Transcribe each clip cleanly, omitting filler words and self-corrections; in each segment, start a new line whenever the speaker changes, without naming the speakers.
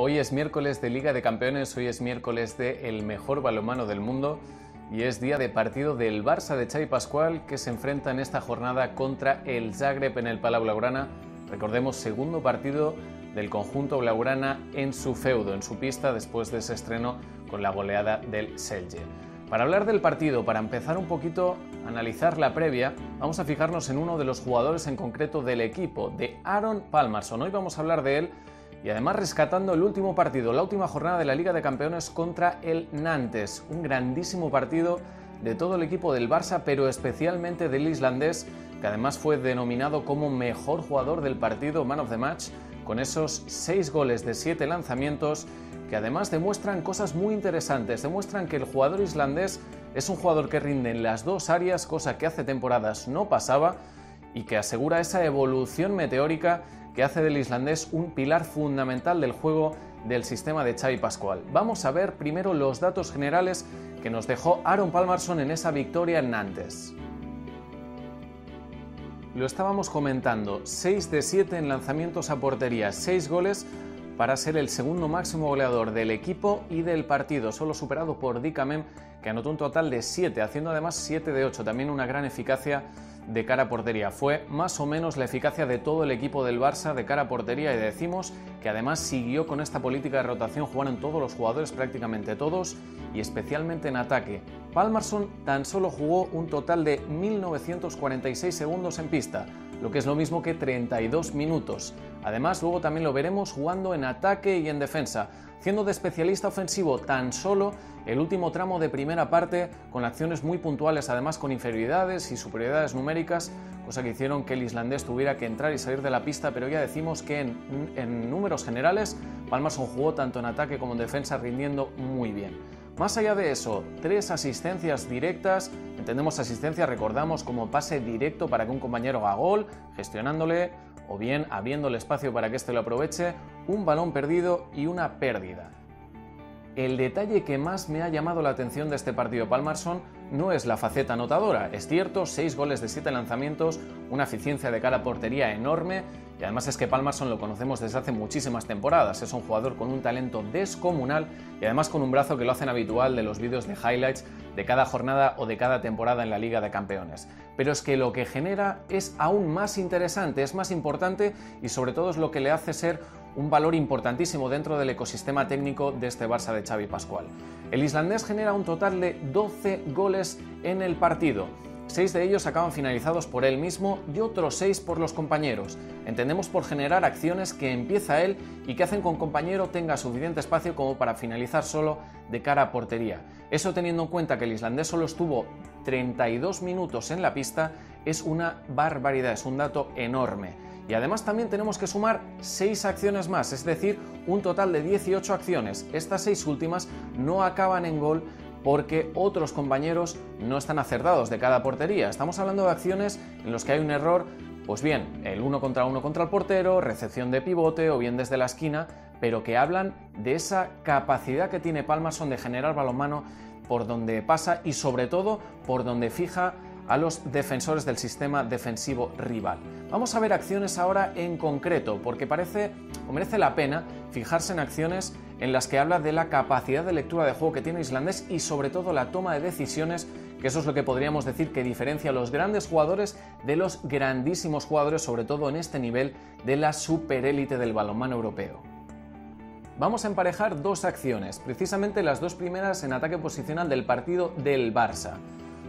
Hoy es miércoles de Liga de Campeones, hoy es miércoles de el mejor balonmano del mundo y es día de partido del Barça de Xavi Pascual que se enfrenta en esta jornada contra el Zagreb en el Palau Blaugrana. Recordemos, segundo partido del conjunto blaugrana en su feudo, en su pista, después de ese estreno con la goleada del Celje. Para hablar del partido, para empezar un poquito a analizar la previa, vamos a fijarnos en uno de los jugadores en concreto del equipo, de Aaron Pálmarsson. Hoy vamos a hablar de él y además rescatando el último partido, la última jornada de la Liga de Campeones contra el Nantes. Un grandísimo partido de todo el equipo del Barça, pero especialmente del islandés, que además fue denominado como mejor jugador del partido, Man of the Match, con esos 6 goles de 7 lanzamientos, que además demuestran cosas muy interesantes. Demuestran que el jugador islandés es un jugador que rinde en las dos áreas, cosa que hace temporadas no pasaba, y que asegura esa evolución meteórica que hace del islandés un pilar fundamental del juego del sistema de Xavi Pascual. Vamos a ver primero los datos generales que nos dejó Aaron Pálmarsson en esa victoria en Nantes. Lo estábamos comentando, 6 de 7 en lanzamientos a portería, 6 goles para ser el segundo máximo goleador del equipo y del partido, solo superado por Dicamem, que anotó un total de 7, haciendo además 7 de 8, también una gran eficacia de cara a portería. Fue más o menos la eficacia de todo el equipo del Barça de cara a portería, y decimos que además siguió con esta política de rotación, jugaron todos los jugadores, prácticamente todos, y especialmente en ataque. Pálmarsson tan solo jugó un total de 1946 segundos en pista, lo que es lo mismo que 32 minutos. Además, luego también lo veremos jugando en ataque y en defensa, siendo de especialista ofensivo tan solo el último tramo de primera parte, con acciones muy puntuales, además con inferioridades y superioridades numéricas, cosa que hicieron que el islandés tuviera que entrar y salir de la pista, pero ya decimos que en números generales Pálmarsson jugó tanto en ataque como en defensa, rindiendo muy bien. Más allá de eso, 3 asistencias directas. Entendemos asistencia, recordamos, como pase directo para que un compañero haga gol, gestionándole o bien abriéndole espacio para que éste lo aproveche, un balón perdido y una pérdida. El detalle que más me ha llamado la atención de este partido Pálmarsson no es la faceta anotadora. Es cierto, 6 goles de 7 lanzamientos, una eficiencia de cara a portería enorme, y además es que Pálmarsson lo conocemos desde hace muchísimas temporadas. Es un jugador con un talento descomunal y además con un brazo que lo hacen habitual de los vídeos de highlights de cada jornada o de cada temporada en la Liga de Campeones. Pero es que lo que genera es aún más interesante, es más importante y sobre todo es lo que le hace ser un valor importantísimo dentro del ecosistema técnico de este Barça de Xavi Pascual. El islandés genera un total de 12 goles en el partido. 6 de ellos acaban finalizados por él mismo y otros 6 por los compañeros. Entendemos por generar acciones que empieza él y que hacen que un compañero tenga suficiente espacio como para finalizar solo de cara a portería. Eso, teniendo en cuenta que el islandés solo estuvo 32 minutos en la pista, es una barbaridad, es un dato enorme. Y además también tenemos que sumar 6 acciones más, es decir, un total de 18 acciones. Estas 6 últimas no acaban en gol porque otros compañeros no están acertados de cada portería. Estamos hablando de acciones en las que hay un error, pues bien, el 1 contra 1 contra el portero, recepción de pivote o bien desde la esquina, pero que hablan de esa capacidad que tiene Pálmarsson de generar balonmano por donde pasa y sobre todo por donde fija a los defensores del sistema defensivo rival. Vamos a ver acciones ahora en concreto, porque merece la pena fijarse en acciones en las que habla de la capacidad de lectura de juego que tiene islandés y sobre todo la toma de decisiones, que eso es lo que podríamos decir que diferencia a los grandes jugadores de los grandísimos jugadores, sobre todo en este nivel de la superélite del balonmano europeo. Vamos a emparejar 2 acciones, precisamente las 2 primeras en ataque posicional del partido del Barça.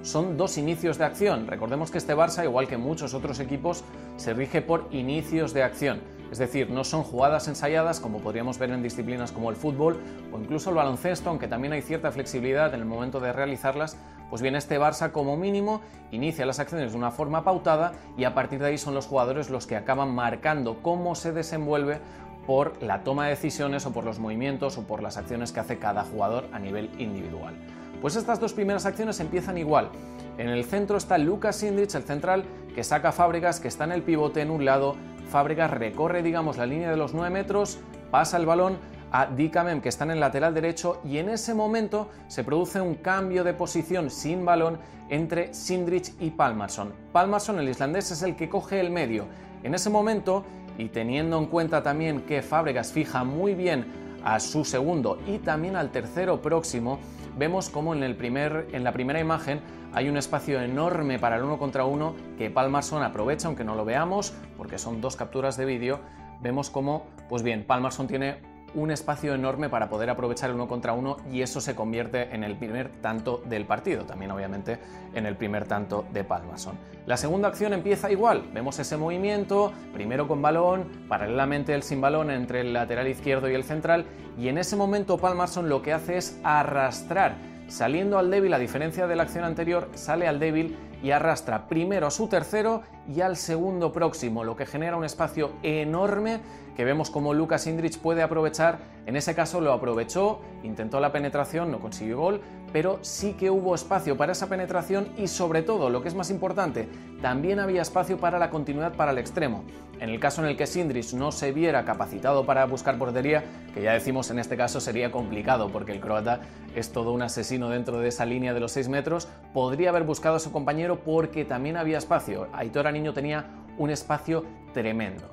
Son 2 inicios de acción. Recordemos que este Barça, igual que muchos otros equipos, se rige por inicios de acción. Es decir, no son jugadas ensayadas como podríamos ver en disciplinas como el fútbol o incluso el baloncesto, aunque también hay cierta flexibilidad en el momento de realizarlas. Pues bien, este Barça como mínimo inicia las acciones de una forma pautada y a partir de ahí son los jugadores los que acaban marcando cómo se desenvuelve por la toma de decisiones o por los movimientos o por las acciones que hace cada jugador a nivel individual. Pues estas 2 primeras acciones empiezan igual. En el centro está Luka Šindić, el central, que saca a Fábregas, que está en el pivote en un lado. Fábregas recorre, digamos, la línea de los 9 metros, pasa el balón a Dicamem, que está en el lateral derecho, y en ese momento se produce un cambio de posición sin balón entre Šindić y Pálmarsson. Pálmarsson, el islandés, es el que coge el medio. En ese momento, y teniendo en cuenta también que Fábregas fija muy bien a su segundo y también al tercero próximo, vemos como en la primera imagen hay un espacio enorme para el 1 contra 1 que Pálmarsson aprovecha, aunque no lo veamos porque son dos capturas de vídeo. Vemos como, pues bien, Pálmarsson tiene un espacio enorme para poder aprovechar el 1 contra 1 y eso se convierte en el primer tanto del partido, también obviamente en el primer tanto de Pálmarsson. La segunda acción empieza igual, vemos ese movimiento, primero con balón, paralelamente el sin balón entre el lateral izquierdo y el central, y en ese momento Pálmarsson lo que hace es arrastrar, saliendo al débil, a diferencia de la acción anterior, sale al débil y arrastra primero a su tercero y al segundo próximo, lo que genera un espacio enorme que vemos como Luka Cindric puede aprovechar. En ese caso lo aprovechó, intentó la penetración, no consiguió gol, pero sí que hubo espacio para esa penetración y sobre todo, lo que es más importante, también había espacio para la continuidad para el extremo. En el caso en el que Cindric no se viera capacitado para buscar portería, que ya decimos en este caso sería complicado porque el croata es todo un asesino dentro de esa línea de los 6 metros, podría haber buscado a su compañero porque también había espacio. Aitor Aniño tenía un espacio tremendo.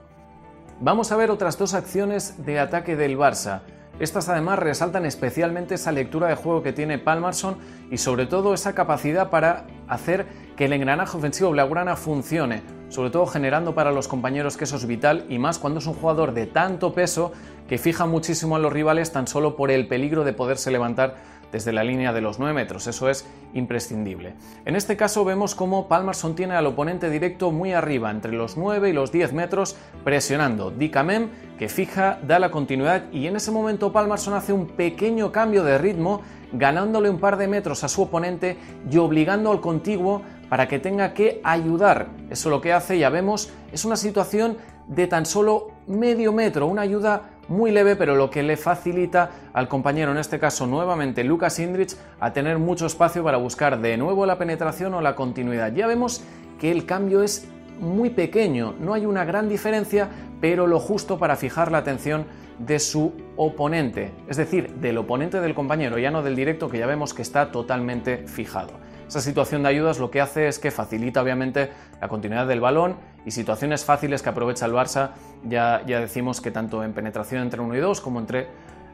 Vamos a ver otras dos acciones de ataque del Barça. Estas además resaltan especialmente esa lectura de juego que tiene Pálmarsson y sobre todo esa capacidad para hacer que el engranaje ofensivo blaugrana funcione, sobre todo generando para los compañeros, que eso es vital, y más cuando es un jugador de tanto peso que fija muchísimo a los rivales tan solo por el peligro de poderse levantar desde la línea de los 9 metros, eso es imprescindible. En este caso vemos cómo Pálmarsson tiene al oponente directo muy arriba, entre los 9 y los 10 metros, presionando. Dicamem, que fija, da la continuidad y en ese momento Pálmarsson hace un pequeño cambio de ritmo, ganándole un par de metros a su oponente y obligando al contiguo para que tenga que ayudar. Eso lo que hace, ya vemos, es una situación de tan solo medio metro, una ayuda muy leve, pero lo que le facilita al compañero, en este caso nuevamente Luka Cindric, a tener mucho espacio para buscar de nuevo la penetración o la continuidad. Ya vemos que el cambio es muy pequeño, no hay una gran diferencia, pero lo justo para fijar la atención de su oponente, es decir, del oponente del compañero, ya no del directo, que ya vemos que está totalmente fijado. Esa situación de ayudas lo que hace es que facilita obviamente la continuidad del balón y situaciones fáciles que aprovecha el Barça, ya decimos que tanto en penetración entre 1 y 2 como entre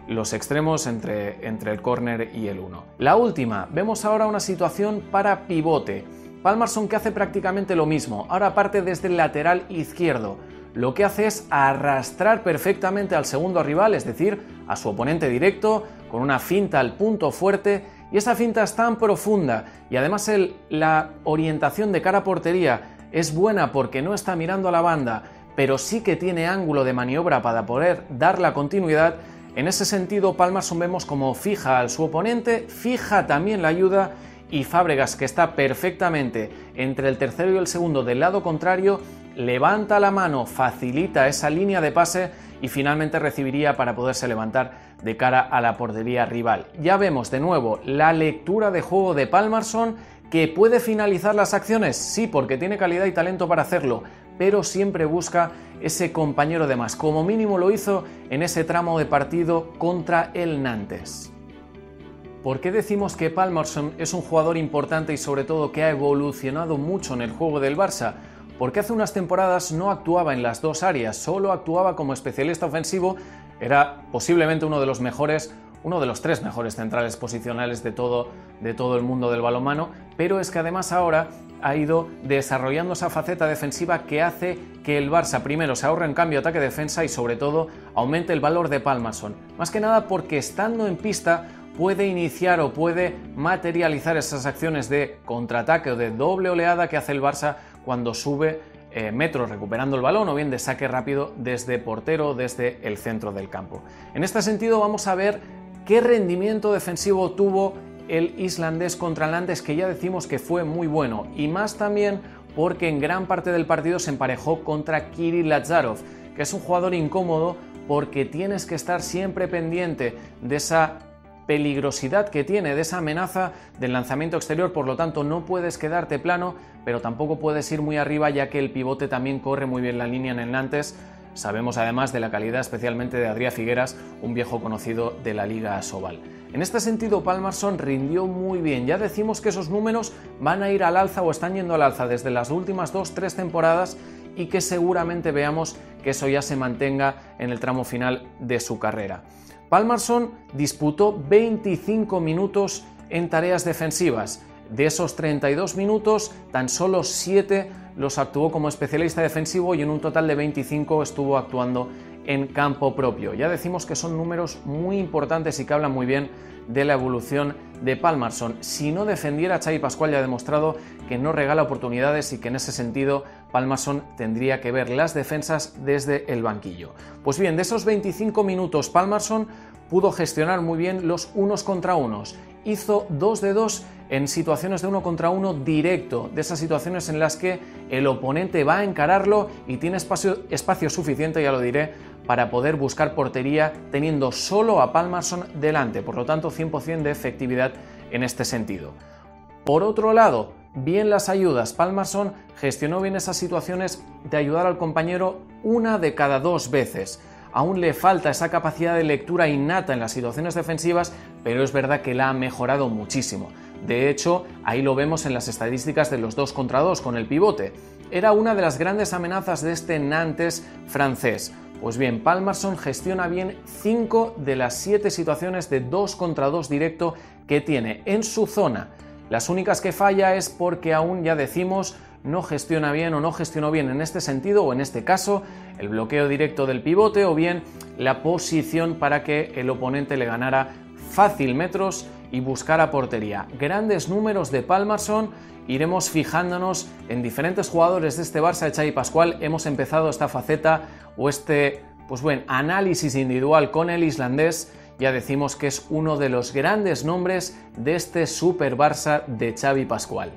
los extremos, entre el córner y el 1. La última, vemos ahora una situación para pivote. Pálmarsson, que hace prácticamente lo mismo, ahora parte desde el lateral izquierdo. Lo que hace es arrastrar perfectamente al segundo rival, es decir, a su oponente directo, con una finta al punto fuerte, y esa finta es tan profunda y además la orientación de cara a portería es buena porque no está mirando a la banda, pero sí que tiene ángulo de maniobra para poder dar la continuidad. En ese sentido, Pálmarsson vemos como fija a su oponente, fija también la ayuda, y Fábregas, que está perfectamente entre el tercero y el segundo del lado contrario, levanta la mano, facilita esa línea de pase y finalmente recibiría para poderse levantar de cara a la portería rival. Ya vemos de nuevo la lectura de juego de Pálmarsson, que puede finalizar las acciones, sí, porque tiene calidad y talento para hacerlo, pero siempre busca ese compañero de más. Como mínimo lo hizo en ese tramo de partido contra el Nantes. ¿Por qué decimos que Pálmarsson es un jugador importante y sobre todo que ha evolucionado mucho en el juego del Barça? Porque hace unas temporadas no actuaba en las dos áreas, solo actuaba como especialista ofensivo, era posiblemente uno de los tres mejores centrales posicionales de todo el mundo del balonmano, pero es que además ahora ha ido desarrollando esa faceta defensiva que hace que el Barça primero se ahorre en cambio ataque-defensa y sobre todo aumente el valor de Pálmarsson. Más que nada porque estando en pista puede iniciar o puede materializar esas acciones de contraataque o de doble oleada que hace el Barça cuando sube metros recuperando el balón o bien de saque rápido desde portero, desde el centro del campo. En este sentido vamos a ver qué rendimiento defensivo tuvo el islandés contra el Nantes, que ya decimos que fue muy bueno, y más también porque en gran parte del partido se emparejó contra Kirill Lazarov, que es un jugador incómodo porque tienes que estar siempre pendiente de esa peligrosidad que tiene, de esa amenaza del lanzamiento exterior, por lo tanto no puedes quedarte plano, pero tampoco puedes ir muy arriba, ya que el pivote también corre muy bien la línea en el Nantes. Sabemos además de la calidad especialmente de Adrià Figueras, un viejo conocido de la Liga Asobal. En este sentido, Pálmarsson rindió muy bien. Ya decimos que esos números van a ir al alza o están yendo al alza desde las últimas 2-3 temporadas y que seguramente veamos que eso ya se mantenga en el tramo final de su carrera. Pálmarsson disputó 25 minutos en tareas defensivas. De esos 32 minutos, tan solo 7 los actuó como especialista defensivo y en un total de 25 estuvo actuando en campo propio. Ya decimos que son números muy importantes y que hablan muy bien de la evolución de Pálmarsson. Si no defendiera, Xavi Pascual ya ha demostrado que no regala oportunidades y que en ese sentido Pálmarsson tendría que ver las defensas desde el banquillo. Pues bien, de esos 25 minutos Pálmarsson pudo gestionar muy bien los unos contra unos. Hizo 2 de 2 en situaciones de 1 contra 1 directo, de esas situaciones en las que el oponente va a encararlo y tiene espacio suficiente, ya lo diré, para poder buscar portería teniendo solo a Pálmarsson delante, por lo tanto 100% de efectividad en este sentido. Por otro lado, bien las ayudas. Pálmarsson gestionó bien esas situaciones de ayudar al compañero 1 de cada 2 veces. Aún le falta esa capacidad de lectura innata en las situaciones defensivas, pero es verdad que la ha mejorado muchísimo. De hecho, ahí lo vemos en las estadísticas de los 2 contra 2 con el pivote. Era una de las grandes amenazas de este Nantes francés. Pues bien, Pálmarsson gestiona bien 5 de las 7 situaciones de 2 contra 2 directo que tiene en su zona. Las únicas que falla es porque aún, ya decimos, no gestiona bien o no gestionó bien en este sentido o en este caso el bloqueo directo del pivote o bien la posición para que el oponente le ganara fácil metros y buscara portería. Grandes números de Pálmarsson, iremos fijándonos en diferentes jugadores de este Barça de Xavi Pascual. Hemos empezado esta faceta o análisis individual con el islandés. Ya decimos que es uno de los grandes nombres de este Super Barça de Xavi Pascual.